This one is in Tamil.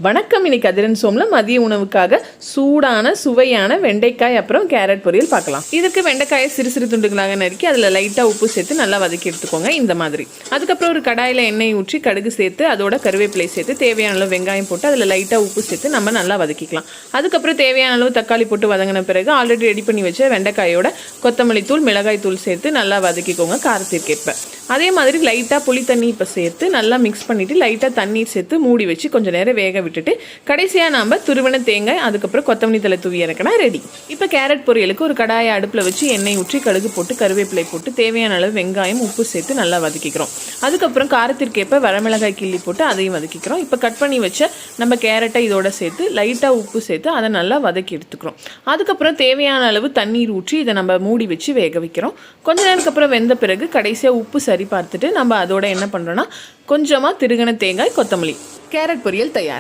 வணக்கம். இன்னைக்கு அதிரன் சோம்ல மதிய உணவுக்காக சூடான சுவையான வெண்டைக்காய் அப்புறம் கேரட் பொரியல் பார்க்கலாம். இதுக்கு வெண்டைக்காயை சிறு சிறு துண்டுகளாக நறுக்கி அதில் லைட்டாக உப்பு சேர்த்து நல்லா வதக்கி எடுத்துக்கோங்க இந்த மாதிரி. அதுக்கப்புறம் ஒரு கடாயில் எண்ணெய் ஊற்றி கடுகு சேர்த்து அதோட கருவேப்பிலை சேர்த்து தேவையான அளவு வெங்காயம் போட்டு அதில் லைட்டாக உப்பு சேர்த்து நம்ம நல்லா வதக்கிக்கலாம். அதுக்கப்புறம் தேவையான அளவு தக்காளி போட்டு வதங்கின பிறகு ஆல்ரெடி ரெடி பண்ணி வச்ச வெண்டைக்காயோட கொத்தமல்லி தூள் மிளகாய் தூள் சேர்த்து நல்லா வதக்கிக்கோங்க காரத்திற்கேற்ப. அதே மாதிரி லைட்டாக புளி தண்ணி இப்போ சேர்த்து நல்லா மிக்ஸ் பண்ணிவிட்டு லைட்டாக தண்ணீர் சேர்த்து மூடி வச்சு கொஞ்சம் நேரம் வேக விட்டுட்டு கடைசியாக நாம் துருவன தேங்காய் அதுக்கப்புறம் கொத்தமல்லி தலை தூவி இறக்கினா ரெடி. இப்போ கேரட் பொரியலுக்கு ஒரு கடாயை அடுப்பில் வச்சு எண்ணெய் ஊற்றி கடுகு போட்டு கருவேப்பிலை போட்டு தேவையான அளவு வெங்காயம் உப்பு சேர்த்து நல்லா வதக்கிக்கிறோம். அதுக்கப்புறம் காரத்திற்கேற்ப வரமிளகாய் கிள்ளி போட்டு அதையும் வதக்கிக்கிறோம். இப்போ கட் பண்ணி வச்ச நம்ம கேரட்டை இதோட சேர்த்து லைட்டாக உப்பு சேர்த்து அதை நல்லா வதக்கி எடுத்துக்கிறோம். அதுக்கப்புறம் தேவையான அளவு தண்ணீர் ஊற்றி இதை நம்ம மூடி வச்சு வேக வைக்கிறோம். கொஞ்ச நேரத்துக்கு அப்புறம் வெந்த பிறகு கடைசியாக உப்பு சரி பார்த்துட்டு நம்ம அதோட என்ன பண்ணுறோன்னா கொஞ்சமாக திருகன தேங்காய் கொத்தமல்லி கேரட் பொரியல் தயார்.